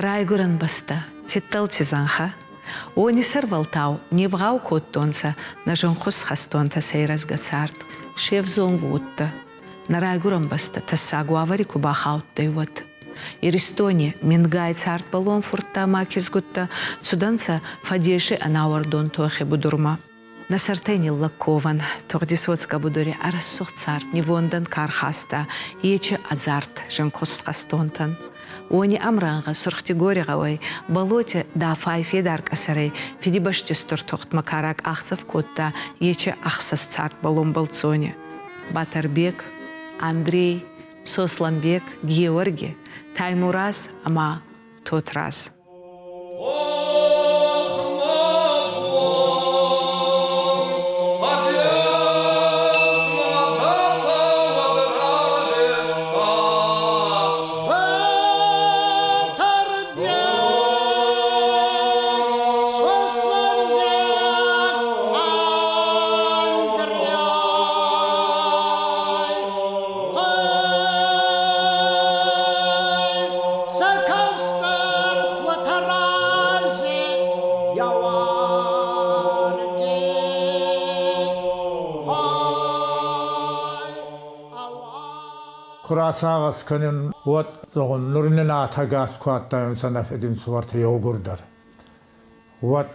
Райгуран баста, фиттал тизанха. Они сарвалтау, не вгау коттонца, на жонхус хастонта сейраз гацарт. Шеф зонгутта. На райгуран баста, тассагу авари кубахаут дейват. Иристони, мингай царт балон фурта макизгутта, цуданца фадеши анауардон тохе будурма. На сартени лакован, тордисоцка будури арассух царт, невондан кархаста, ече азарт, жонхус хастонтан. Они амранга сурхтигори гавай болоте да файфе дар касарей фиди баштистур тохт макарак ахсав котта ече ахсас царт балон балцоне. Батарбек, Андрей, Сосламбек, Георгий, Таймураз, ама тот раз. Kurasağız kının ot zoğun nurinin atagaz kuattayın sanaf edin suvartı yolgurdar. Ot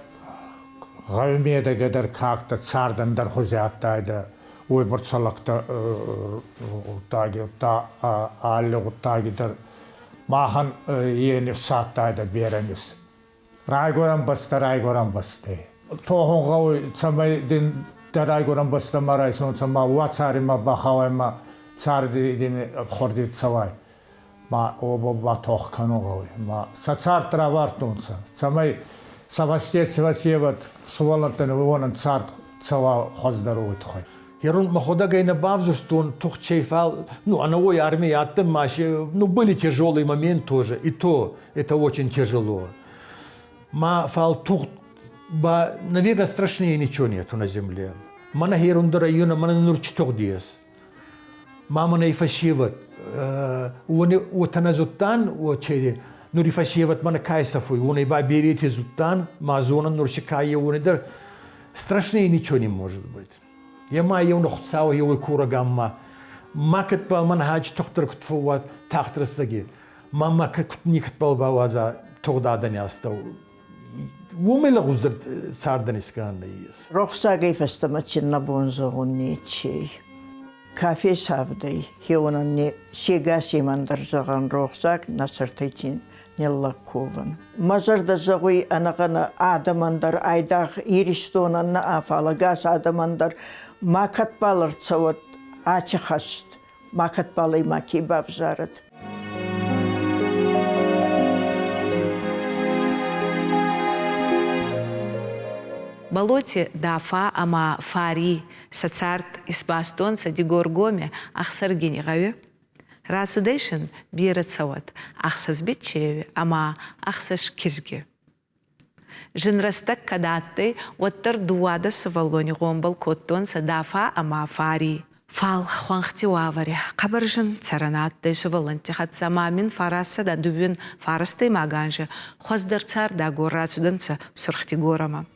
gavmiyede kadar kalktı çardandar huzayattaydı. Uyburt salakta ağırlı uttagidir. Mahan yenif saattaydı bereniz. Raygoran bastı. Tohun gavu çamaydın da raygoran bastı marayson çama uatsarima bakhavayma Цардини хорди цавай ма оба тох каногой ма сацар травартунца самай савастецвасеват сволантен вонан цар цава хоздарует хой Ярун махода гайна бавзустун тух чейфал, она ой армии аттым маши, были тяжелый момент тоже, и то это очень тяжело. Ма фал тух, наверное, страшнее ничего нету на земле. Мана херундара юна, мана нурчток диас. Мама не фашиват, у таназуттан, у чеди, нури фашиват мана кайсафуй, у не баберите зуттан, ма зона нуршикая, у не дар. Страшнее ничего не может быть. Я маю нохцау его курагамма. Макет пал манхач тохтер ктфуат тахтрасаги. Мама как никт пал баваза тогдадан ястау. Умела гуздер царданискан есть. Рохсагай фестамачинна бонзогунничей. Кафе савдай, хеонанни сегаси мандарзаган рохсаг насартайчин неллаккован. Мазарда загуй анагана адамандар айдах иристонанна афалагас адамандар макатбалар цават ачахаст, макатбалай макибавзарат. Болоте дафа ама фари сацарт испастонца дигоргоме ахсаргини гаве. Расудейшин бирацават ахсазбитчеви ама ахсаш кизги. Женрастак кадатты оттар дуада савалони гомбал коттонца дафа ама фари. Фал хуанхтиуавари кабаржин царанатты саваланти хатса мамин фараса да дубин фарасты маганжи хоздар цар да горрацуданца сурхтигорама.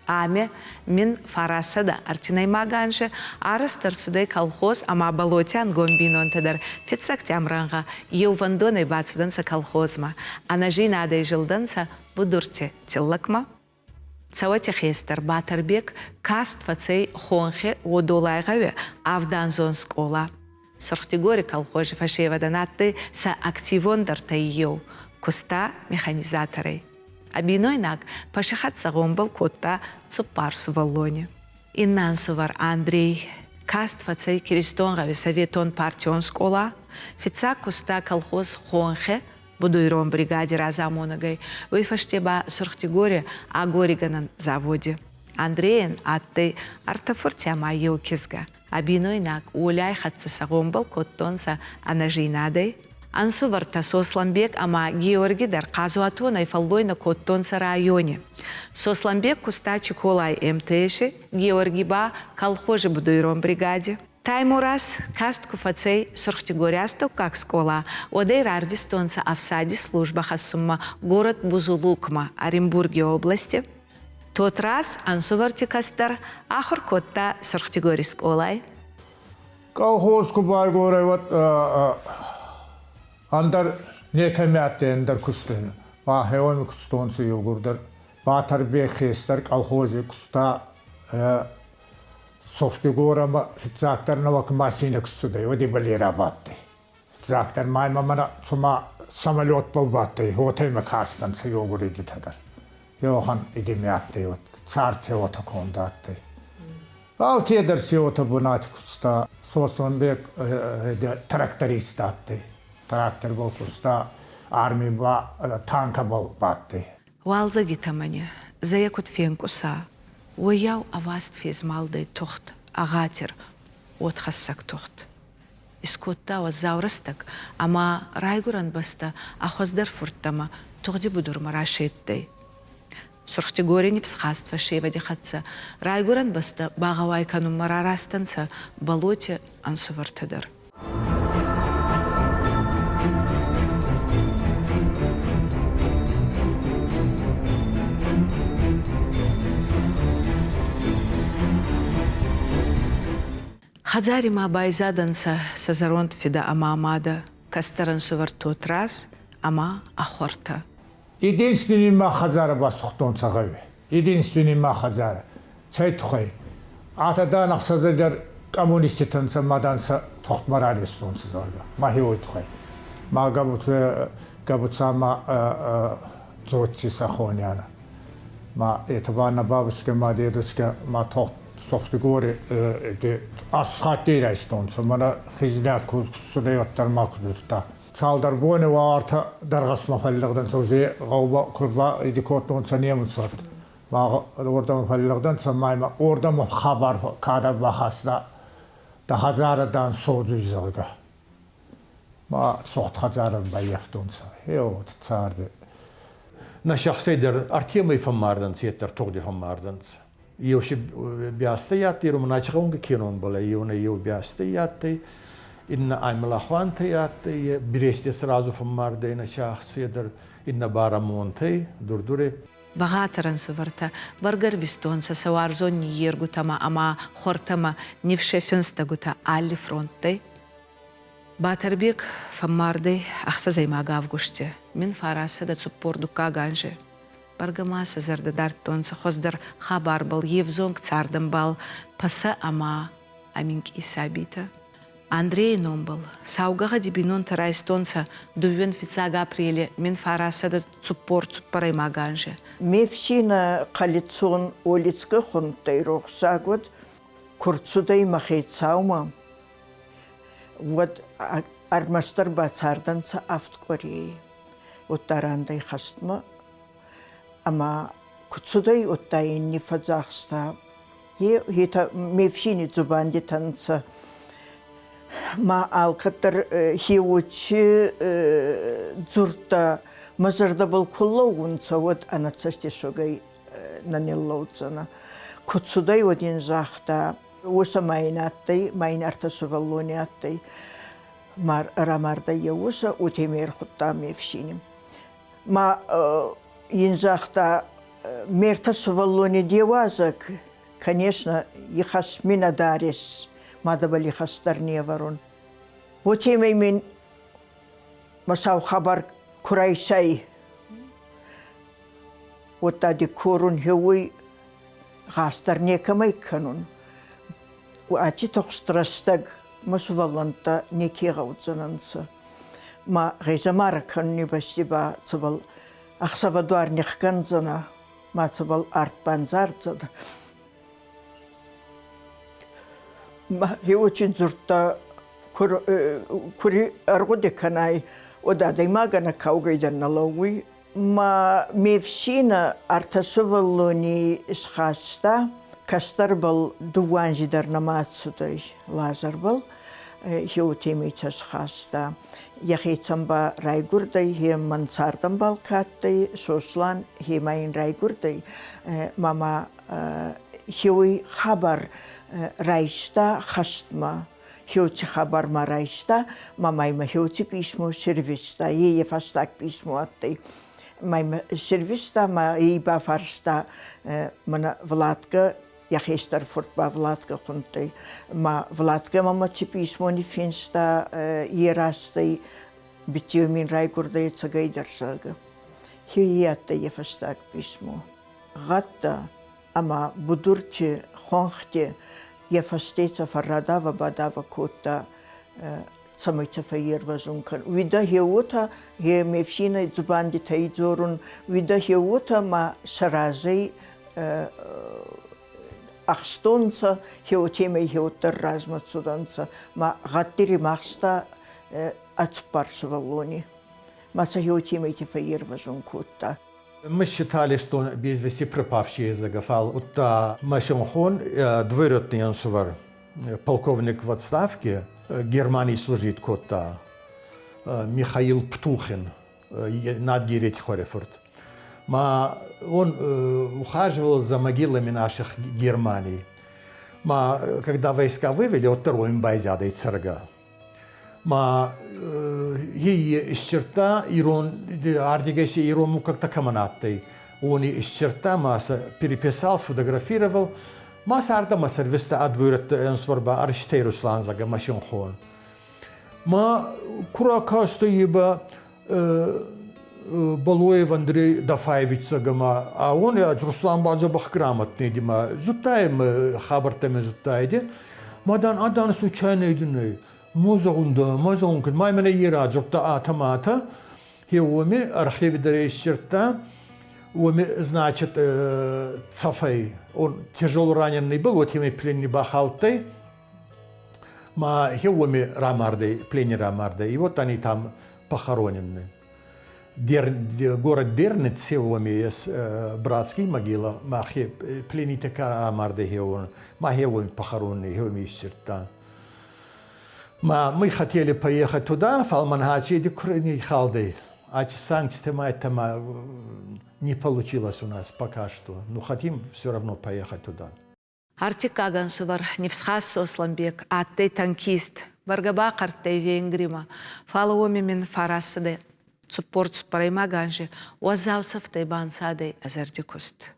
Аме мин фарасада артинай маганже арастар судай колхоз ама болотян гомбинон тадар фитсакти амранга еувандонай бацуданца колхозма анажи надай жилданца будурте тиллакма цавати хестер батарбек каствацей хонхе одолайгаве авданзон скола сурхтигори колхожи фашеваданатты са активондар тайеу куста механизаторей. Абинойнак пашахат сагомбал котта цупарс валлоне. Иннан сувар Андрей, каствацей киристонгави советон партион скола, фица коста колхоз хонхе, будуйром бригаде разамонагай, уйфаштеба сурхтигоре агориганан заводе. Андреен атты артафуртяма еукизга. Абинойнак уляй хатса сагомбал коттонса анажинадай, Ансуварта Сосламбек ама Георгий дар казуатона и фаллойна коттонца районе. Сосламбек куста чуколай МТШ, Георгий ба колхожи будуйром бригаде. Таймурас кастку фацей сорхтигорясту как скола, одей рарвистонца авсади служба хасумма город Бузулукма, Оренбурге области. Тот раз ансуварти кастар ахуркотта сорхтигориск олай. Колхозку байгорай вот андар некемятте андар кусты. Ба хеон кустонсы югурдар. Батар бехестер колхози куста сорхтигорама зактарнавак машина кустудай. Оди бали работай. Зактар майма мана сума самолет был батай. Хотайма кастанцы югуриди тадар. Йохан идемятте вот царте вот кондаттай. Ал тедерси вот бунат куста сосонбек тракторист аттай. Трактор был куста армия ба танка был баттай. Уалза гитамане, за якут фенкуса, уяу аваст фезмалдай тухт, агатер, отхассак тухт. Искотта ва заурастак, ама райгуран баста, ахоздар фурттама, тухди будур марашеттай. Сорхтигорини всхаства шевади хатса, райгуран баста, багавайкану марарастанца, болоте ансувартадар. Хадзарима байзаданца сазаронт фида амамада, кастаран сувар тот раз, ама ахорта. Единственный махазара басухтон цагави. Единственный махазара. Цайтухай. Атадан ахсазадар коммунисти танца маданса тохтмарарвистон сазарга. Махиой тухай. Ма габуцама зодчи сахоняна. Ма этабана бабушка, ма дедушка, ма тохт сохтигори асхатира истонса. Мана хизнят кусудайоттар ма кудурта. Салдар боне варта даргас мафаллардан созе гауба курба идикотон саниямсат. Ма орда мафаллардан самайма орда ма хабар кадар бахасна да хазарадан созузага. Ма сохт хазаран баяхтонса. Хеот царде. На шахсейдер Артемий фамардан сеттер тогди фамарданс. Иоши биастаят ирум начгаунга кинон бала иона ио биастаят. إن عمل أخوانتي بريستي سرازو فماردين شخص يدر إن بارامونتي دردوري Багатаран суварта, баргар вистонса, саварзон ергутама, ама хортама, нившефенстагута, алли фронттай. Батарбек фаммардей, ахса займага авгуште, мин фараса да цуппордука ганже. Баргамаса зардадартонса, хоздар хабар бал, евзонг цардам бал, паса ама, аминг исабита. Андрей номбал, саугага дибинон тарайстонца, дуюн фицага апреле, мин фарасада цуппарай маганже. Мевшина калицон олицка хунтай рохсагот, курцудай махейцаума. Вот армастар бацарданца авткорей. Вот тарандай хастма, ама курцудай оттайни фазахста. Хита мевшини зубанди танца. Ма алкатар хиучи дзурта мазарда был куллоунца вот она цастишогай наниллоуцана. Куцудай один жахта уса майнаттай майнарта суваллониаттай мар рамарда еуса утемер хуттами вшиним. Ма инжахта мерта суваллони девазак, конечно, ихас минадарис. Мадабали хастарния варон. Вот имей масау хабар курайсай. Вот тади корун хеуй хастарния камай канун. Ачи тохстрастаг масуваланта некига уцананца. Ма гейзамара канни басиба цабал ахсавадуар нехканзана ма цабал артбанзарцана. Я очень зурта кури аргодеканай ода даймагана каугайдан налауи ма мевшина артасуваллони исхаста кастарбал дуванжидар намацудай лазарбал хеутемичас хаста яхицамба райгурдай хе мансардамбал каттай сослан хемайн райгурдай мама хеуи хабар райста хастма Хеучи хабар марайста, мамайма хеучи письмо сервиста, ей фастак письмо атты. Майма сервиста, ма иба фарста, мана Владка, яхестар фортба Владка хунты. Ма Владка мамачи письмо не финста, ерасты, битио мин райгурда цагайдарсага. Хиятта ефастак письмо. Гатта, ама будурчи хонхте, ефастеца фарадава бадава кота цамайца фаирвазункан. Вида хеута, хе мевшина зубанди таидзорун, вида хеута ма саразей ахстонца, хеутемей хеутар размацуданца, ма гаттири махста ацпарсвалони. Маца хеутемей те фаирвазун кота. Мы считали, что без вести пропавший язык. Утта Машонхон, двоюродный ансувар, полковник в отставке, Германии служит кота, Михаил Птухин, надгиреть Хорефорд. Он ухаживал за могилами наших Германии. Когда войска вывели, от второй байзяда и царга. Ей исчерта ирон ардигайся ирому как-то каманаттой. Он исчерта масса переписал, сфотографировал. Масса арда сервиста адвырт энсворба арштей Руслан зага Машонхон. Курака стоиба Балуев Андрей Дафаевич загама, а он Руслан базабах грамотный дима. Зутаем хабартами зутайде. Адан случайно иденый. Мозонкин, маймене ирад, зубта атамата, хеоми, архиве дарейщерта, значит, цафей, он тяжело раненый был, вот ему пленный бахаутой, хеоми рамардей, пленный рамардей, и вот они там похоронены. Город Дернец, хеоми, есть братский могила, пленный така рамардей хеоми, хеоми похороненный, хеоми исчерта. Мы хотели поехать туда, Фалманхачи, и Халдей. А санкции это не получилось у нас пока что. Но хотим все равно поехать туда. Артик Агансувар, Невсхас Сосланбек, Атей танкист, Варгаба Картей Венгрима, Фалуоми Мин Фарасаде, Цупорт Спарайма Ганжи, Уазауцев Тайбан Садей Азардикуст.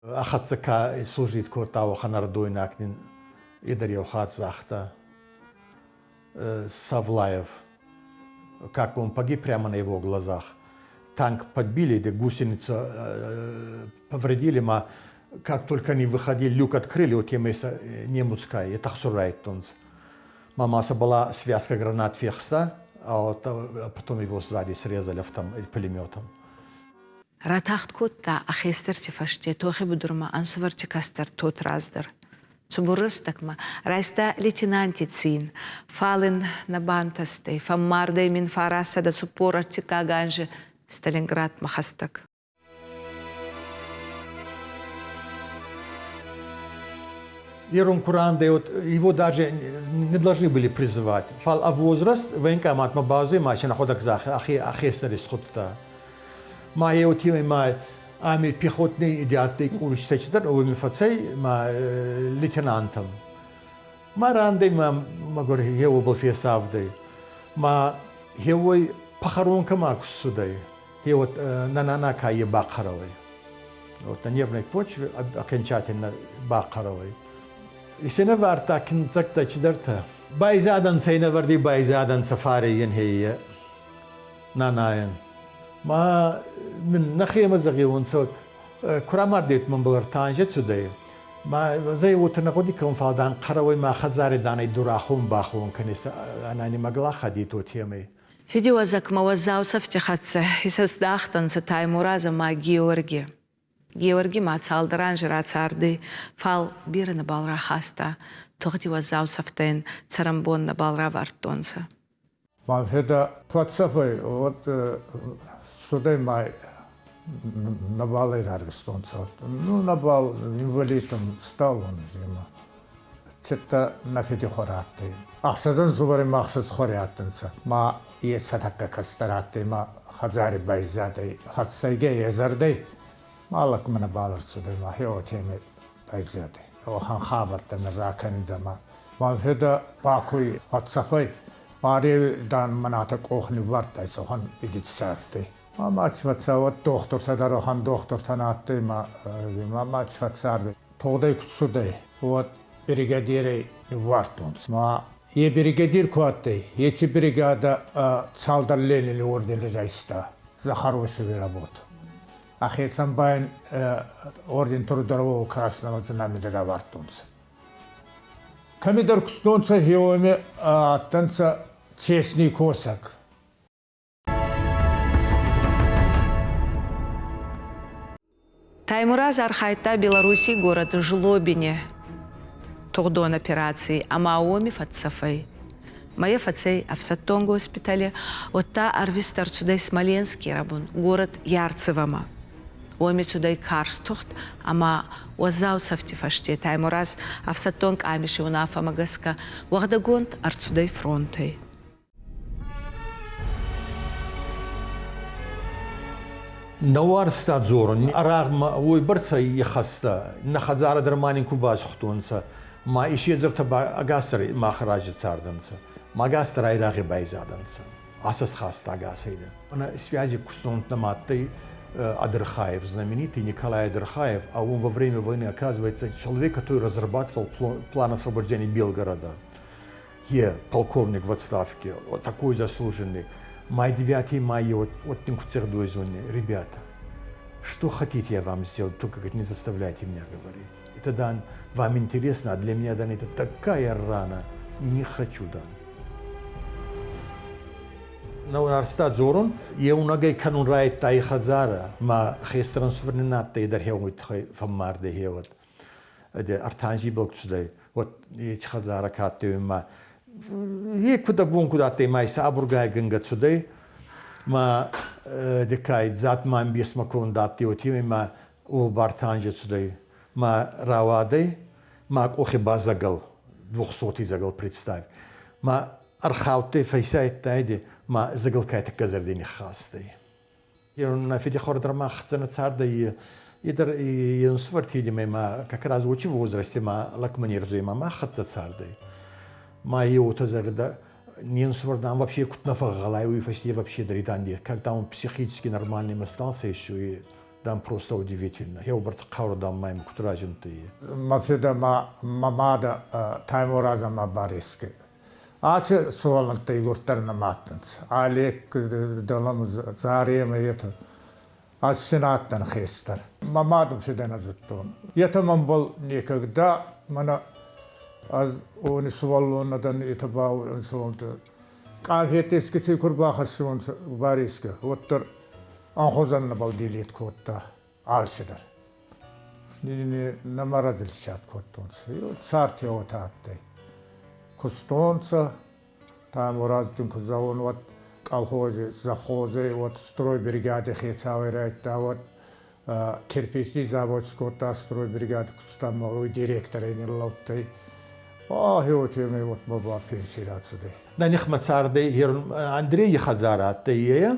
Ахатзака служит Котау Ханардойнакнин, Идарьев Хатзахта. Савлаев, как он погиб прямо на его глазах. Танк подбили, гусеницу повредили, как только они выходили, люк открыли, вот емеса немецкая, это хсурайт тонц. Мамаса была связка гранат фехста, а потом его сзади срезали пулеметом. Ратахт котта ахестер тифаште, тохи будурма ансуварти кастер тот раздер. Цубурыстакма, райста лейтенанти цин, фален на бантасте, фаммардей мин фараса да цупора тика ганжи, Сталинград махастак. Ерун Куранда, его даже не должны были призывать. А возраст, военкомат на базе, машина ходок за ахестер из хотта. Моя утима Ами пехотный идиатный курс течтер, увими фацей, лейтенантом. Рандей, говорю, его был фесавдей. Его похоронка максудей. Его нанака и бакаровой. Вот на нервной почве окончательно бакаровой. И сена варта кинцак течдерта. Байзадан сейна варди байзадан сафари янхия. Нанаен. من نخيم زغيون صوت كرامار ديت من بلرتانجة تدي زي وتنقودي كون فادان قروي ما خزاري داني دراخون باخون كنيس أنا مقلا خديتو تيمي فيديو زك موزعوصف تخاتسه يسس داختن ستايمورازا ما Георги ما تصالدران جرات ساردي فال بيرن بالرا خاستا تغتي وزعوصفتين ترمبون بالرا وارتونسا هذا فاتسافي вот сюда май на бале раргстонца. Ну на бал инвалидом стал он зима. Чета на феде хораты. Ахсадан зубари махсас хорятынса. Е садакка кастараты хазари байзады. Хасайге езарды. Малак мана балар сюда хео теме байзады. Охан хабарта на ракани дама Маведа Бакуи Атсафай Мари дан манатак охни вартай сохан идичсаатты. Мамачватсават доктор садарахан доктор танатты мамачватсарды. Тогдай кутсудай. Вот бригадиры вартунс. Е бригадир куатты. Ечи бригада Цалдар Ленин орден райста. За хорошую работу. Ахетсанбайн орден Трудового Красного Знамени вартунс. Камидар кустонца хеоме танца честный косак. Таймураз Архайта, Беларуси, город Жлобине. Турдон операции Амаоми Фатсафей. Моя фацей Авсатон госпитале, отта Арвистар Цудай Смоленский рабун, город Ярцевама. Оми Цудай Карстухт, ама Уазауцавти фаште Таймураз Авсатонг Амиши Унафа Магаска, Вагдагонт Арцудай фронтей. نوار ستاد زورن رغم ويبرتا يخستا نخزار درمانين كوباز خطونسا ما إشي زرت أجاستر ما خراج تاردنسا ما أجاستر أي راغي بايزادنسا أساس خاص أجاسيدا أنا связи кустонт наматтой Адерхаев знаменитый Николай Адерхаев, а он во время войны оказывается человек, который разрабатывал план освобождения Белгорода. Полковник в отставке, вот такой заслуженный. Май 9 мая, вот Тинкуцердой зоне, ребята, что хотите я вам сделать, только не заставляйте меня говорить. И тогда вам интересно, а для меня, Дан, это такая рана, не хочу, Дан. На университет Зорун, я унагай канун райт тай хазара, ма хестран суверенат тай дар хеунгит фаммар де хеот. Де артанжи блок сюдай, вот я хазара катты ма. Куда бун куда ты май сабургай гангат сюда, ма декай зат мам бес макон дати отими ма у бартанжет сюда, ма равадей, ма охи базагал 200 загал представь, ма архауты фейсайт тайди, ма загал кайта казардини хасты. Я на фиде хордер ма хцана царда и идер и свартиди ма как раз учи в возрасте ма лакманирзуй ма хатта цардой. Мои утазарда не свардам вообще кутнафа галаю и фасти вообще дариданди. Когда он психически нормальным остался еще и там просто удивительно. Я убрал кауру дам моим кутражен ты. Мафеда мамада Таймураза мабариски. Аче суалан ты гуртар на матанс. Алек далам зарем это. Асинаттан хестер. Мамада феда назуттон. Это мамбол никогда мана از اون سوالو ندن اتباع سوالت قافیتش که چی کربا خشون باریس که وتر آنخوزن نبال دیلیت کوتا عالشدر نی نمارزل شاد کوتونس یو سارتی اوتاته کستونس تاموراز دن کزاون وات колхозе захозе وات строй бригаде хецаверайт وات кирпичный завод скота строй бригаде кустамовой директор инеллоттай هيوتيمي وتبابا بينشيلات سودي. نحن صاردي هير أندري خزارات تيجي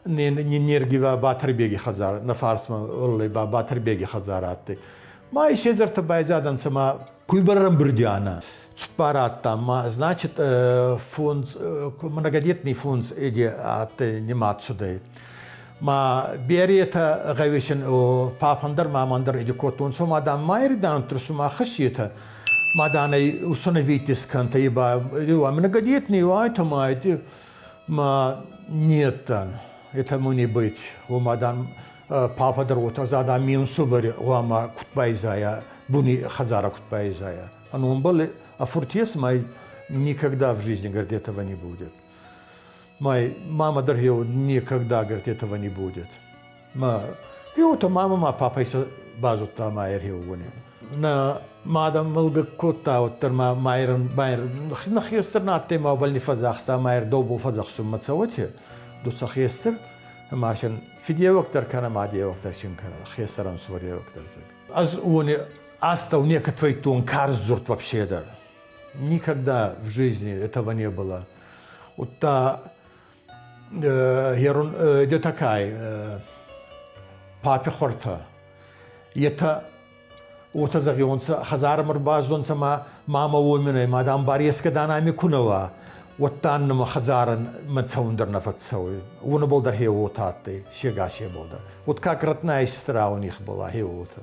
نيرجيوا باتربيجي خزار نفارس ما والله باتربيجي خزارات ما إيش يزرت بايزادن سما كويبرم برديانا سبارات ما значит фонд многодетный фонд иди от немат сюда. ما بيريتا غويشن папандер мамандер иди котун сома да майридан трусума خشيته. Маданай усыновитесь канта еба, многодетный айтамайти, ма нет там, этому не быть. У мадан папа дрота зада минсубари, у ама кутбайзая, буни хазара кутбайзая. А ну он был, а фуртес май никогда в жизни, говорит, этого не будет. Май мама дорогие, никогда, говорит, этого не будет. Ма, и вот мама, папа еще базу там айргеуни. На مادام ملک کوتا و تر ما مایر نخیستر ناتی ما ولی فضاخستا مایر دو بو فضاخ سومت سوته دو سخیستر ماشن فیدیو وقتر کنه مادیو وقتر شین کنه خیستر انسوریو وقتر زد از اونی оставление твой тон карзурт вообще да никогда в жизни этого не было вот та ерун де такая папе хорта это وتزغيونسا خزار مربازونسا ما ماما ومنه ما دام باريس كدانا ميكونوا وتان ما خزارن ما تسوندر نفت سوي ونبولدر هي وتاتي شيغاشي بولدر وتكاكرتنا يستراوني خبلا هي وت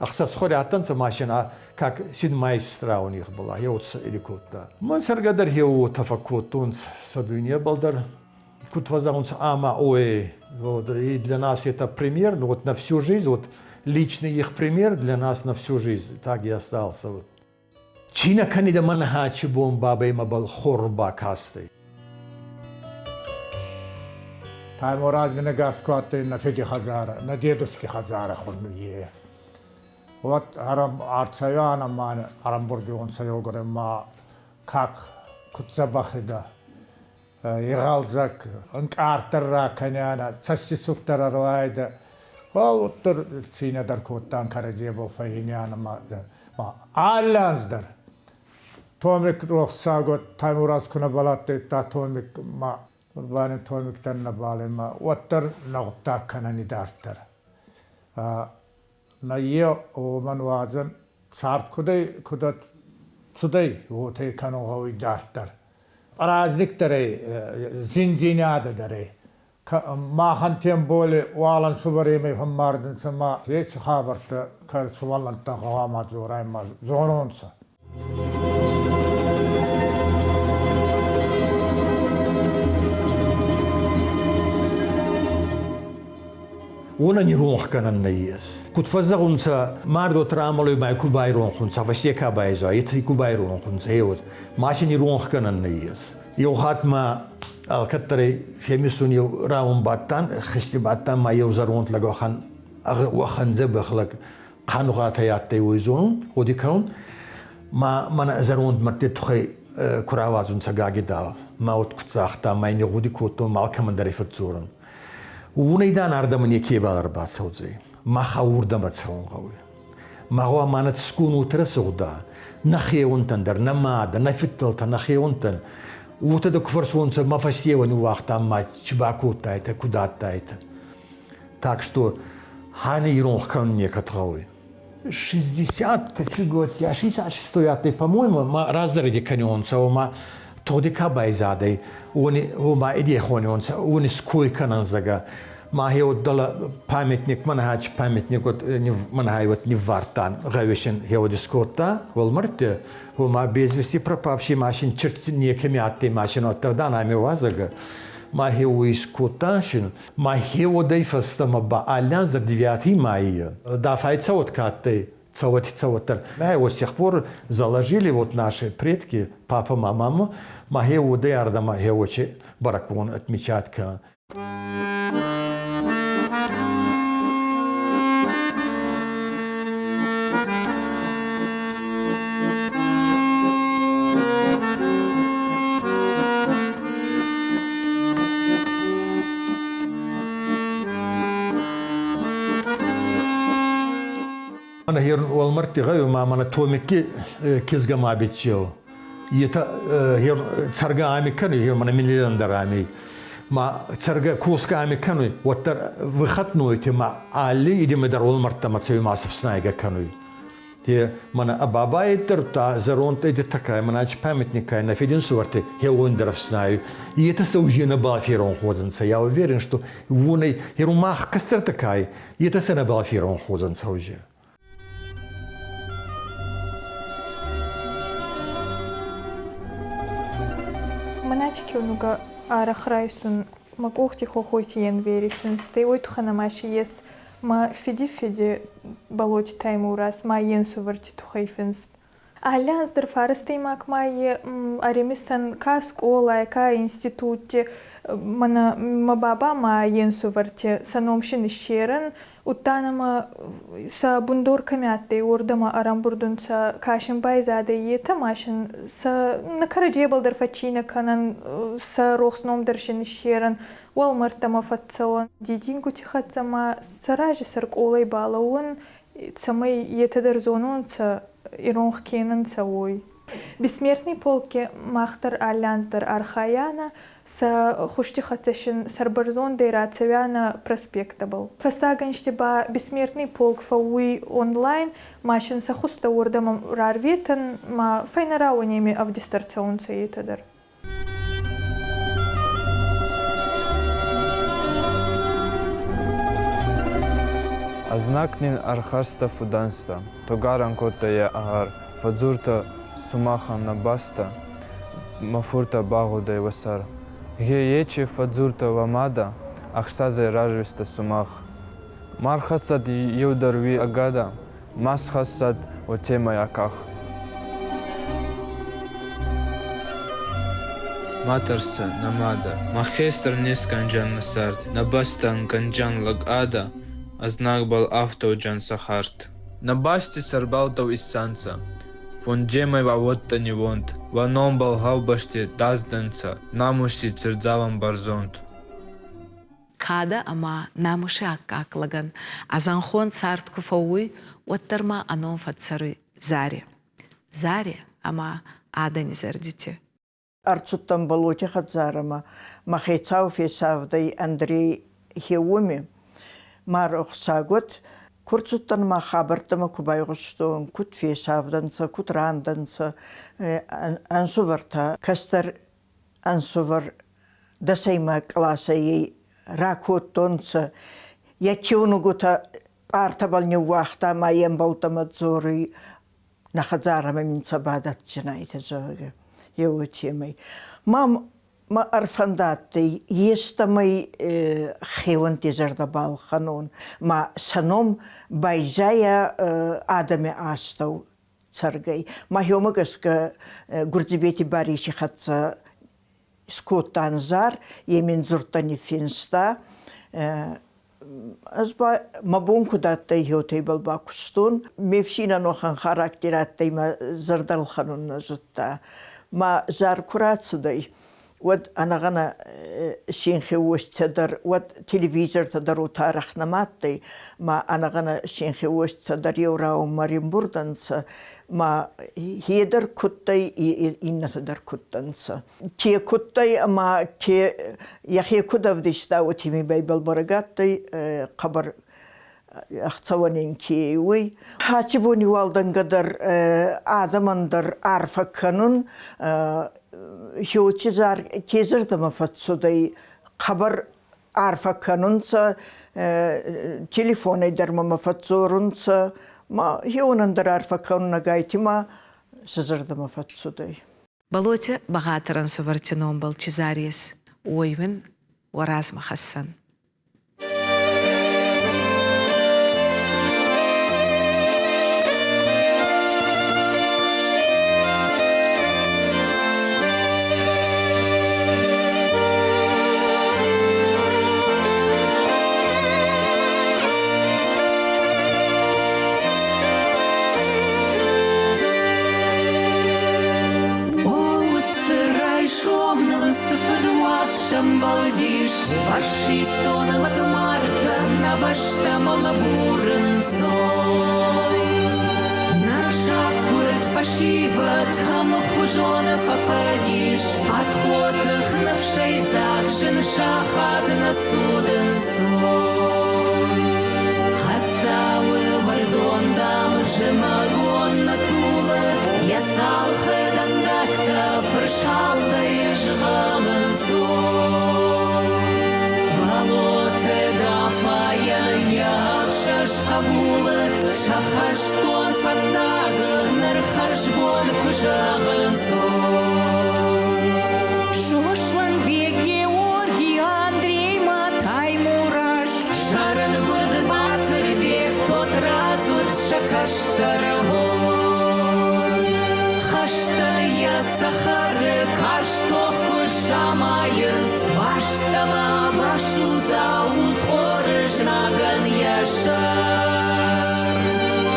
اخسس خورياتن سماشنا كاك سيد ما يستراوني خبلا هي وت اليكوتا من سرقدر هي وتفكوتون سدنيا بولدر كنت вазаунс ама ой вот и для нас это пример вот на всю жизнь вот личный их пример для нас на всю жизнь так и остался вот Чина канида манхачи бомба бейма бал хорба касты Таймураз меня гаскуаты на феди хазара на дедушке хазара хунуе вот арам арцаяна ман арамбурдион сайогоре ма как кутсабахида يغالزك انكارتر كنانا تسسسوكتر روايدا ووتر تسينا در كوتان كارجيبو فهينيانا ما آلانز در تومك روح ساغوت تايموراز كنا بلاتي تا تومك ما قرباني تومك ترنا بالي ما وتر نغتا كناني دارتر نايو ومن وازن سارت كدت تدي وتي كانوا هوي دارتر Разник даре, зинжиняда даре. ما خنتين بولي والن سوبريمي فماردن سما هيك خابرت كار سوالن تقوام زوراي ما زورونسا Ona ni ronch kanan neyes. Kut fazzagunsa mardo tramalo mai kubai ronchunsa fashie kabai zo yeti kubai ronchunsa hewot. Mashi ni ronch kanan neyes. Yo khatma الكتري في مسوني راون باتان خشتي باتان ما يوزرون تلاقو خان وخان زبخ لك خانو غاتياتي ويزون ودي كون ما نزرون مرتي تخي كراوازون ساغاغي دا ما وت كتاختا ما يني غودي كوتو مالكم دري فتزورن ونيدان اردمن يكي بالربات سوزي ما خاوردا بتسون قوي ما هو مانت سكون وترسودا نخي ونتندر نماد نفتلت نخي ونتن وتدك فرسونца ما фасьевани вахта ма чбакута это куда-то это. Так что хани иронхан не катравы. 60 какой год, я 66-й, по-моему, ма разради каньонца, ма тоди кабайзадей, они ма иди хоньонца, они ской кананзага. Ма he отдала памятник, манхач памятник от не манхай вот не вартан, гавешен he одискота, волмарте, ма без вести пропавший машин чертни кемятый машин от Тардана мивазага. Ма he уискоташин, ма he одей фастама ба алянз до 9 мая. Да файца от катты, цаватер. Мы его с тех пор заложили вот наши предки, папа, мама, ма he одей ардама he очи бараквон отмечатка. أنا هير والمرتي غير ما أنا توميكي كيزجا ما بيتشيو يتا هير ترجع عمي كانوا هير من مليون درامي ما ترجع كوسكا عمي كانوا وتر وختنوا يتي ما علي إدي مدار والمرتي ما تسوي ما سفسنايجا كانوا هي من أبابا يتر تا زرون تيجي تكاي من أجل памятника на фидин сорте هي وندرف سنايو يتسوجينا بالفيرون خوزن سيا уверен что вуной هيرومах كستر تكاي يتسنا بالفيرون خوزن سوجي Маначки унуга арахрайсун макухти хохойтиен веришун стейой туханамаши ес ма фиди балоти таймурас ма ен суварти тухайфинс. Алянс дер фарстеймак мае аремисан ка школа, ка институте мана мабаба ма ен суварти саномшин ищерен уттанама са бундорками атты ордама арамбурдунца кашин байзаде ета машин са накарадебал дер фачина канан са рохсном дершин ищерен уалмартама фатсаон дидингу тихатсама саражи сарколай балауын самай ета дер зонунца иронх кенен савой Бессмертный полки махтар альянсдар архаяна с хуштихацешин сарбарзон дейра цевяна проспекта был. Фастаганшти ба бессмертный полк фауи онлайн машин са хуста урдамам рарветан ма файнарауаниями авдистарционца итадар. Азнакнин архаста фуданста, тогаран котая агар, фадзурта сумахан набаста, мафурта багуда васар. Геечи фадзурта вамада, ахсазай ражвиста сумах. Мархасад юдарви агада, масхасад отема яках. Матарса намада, махестр несканджан насарт, набастан канджан лагада, азнак бал автоджан сахарт. Набасти сарбалтов из санца, фонджемай вавотта невонт, ваном бал гавбашти дазданца, намуши цирдзавам барзонт. Када ама намуши акаклаган, азанхон царт куфауи, оттарма анон фатсаруй заре. Заре ама ада не зардите. Арцуттан болоте хадзарама, махайцау фесавдай Андрей Хеуми, Марох сагот, курцуттан ма хабартама кубайгустон, кут фесавданца, кут ранданца, ансуварта, кастар ансувар дасайма класса ей ракоттонца, якиунугута артабал не вахта маем болтамадзоры, нахадзарама минцабадатчина ите зоге. Еутимей. Мам арфандатты естамай хеван тезардабал ханон. Ма саном байзая адаме астау царгай. Ма хемагаска гурдибети бариши хатса скоттанзар, емин зуртани финста. Азба мабунку даттай хеотай балбакустун. Мевшина нохан характераттай ма зардал ханон назутта. ما زار كرات صدي ود أنا غنا شينخي وش تدر ود تلفزيون تدر وتاريخ نماتي ما أنا غنا شينخي وش تدر يوراو مريم بوردنس ما هيدر كتاي إن تدر كتنس كي كتاي ما كي يخي كده بديش داوتي مي بايبل برقاتي قبر أختصوانين كيوي هاتبوني والدن قدر آدماندر عارفة كانون هيوتشزار كيزر دم فتسودي خبر عارفة كانونسا تليفوني در ما فتزورونسا ما هيونندر عارفة كانون نجايتي ما سزر دم فتسودي بلوتة بغاتران سوفرتنوم بالتشزاريس ويون وراز محسن Шамбалдиш, фашистон лагмарта, на башта малабурен сой. Наша курт фашиват, хам хужона фафадиш, отход их навшей закжен шахат на суден сой. Хасауы вардон дам жемагон на тула, я салха дандакта фаршалда и жгален сой. Балоте дафая яхшаш кабула, шахаштон фандага, нархашбон кужаган сой. Шошлан беги Георгий Андрей Матай Мураш, Шаран год батыр бег тот разут шакаштарагой. Хаштаны я сахары каштов кульшамайыз, баштала башу за утворыш наган яшар.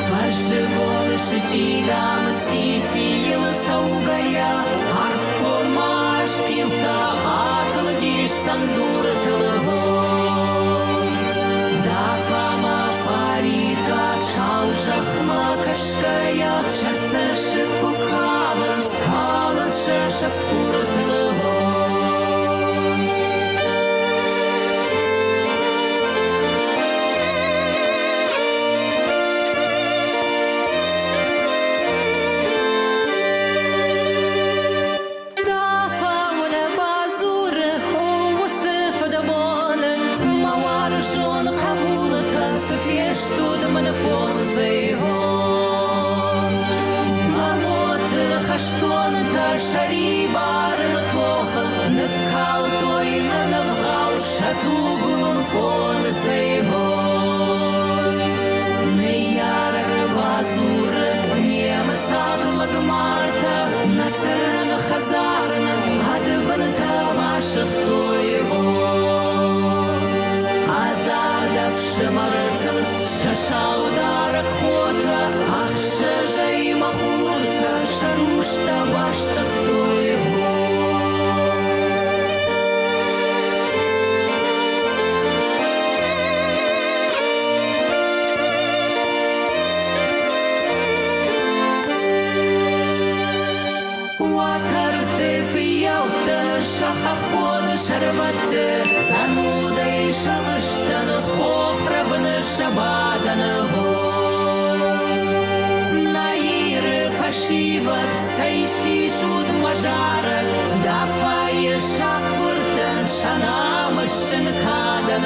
Фаши голыши чидам ситил саугая, арфко машкилта атылдиш сандур тылыгой. Дафама фарита шал жахма кашкая, шасыши пукалын شفت خورت الهون Что-то мне фолзей гон Малот хаштон та шарибар латохал Накал той навгал шатугун фолзей гон Не яраг базур Нема саглаг марта Насерна хазарна Адбан табашх той гон Азарда в шамартл Шашау дарак хота, ах шажай махута, шарушта баштах тойго. Ватарте фияута, шахахон шарватте, зануда и шалыштан, хохрабн шабадан Фашиват сайши шуд мажарак Дафай шахкуртан шанам шинкадан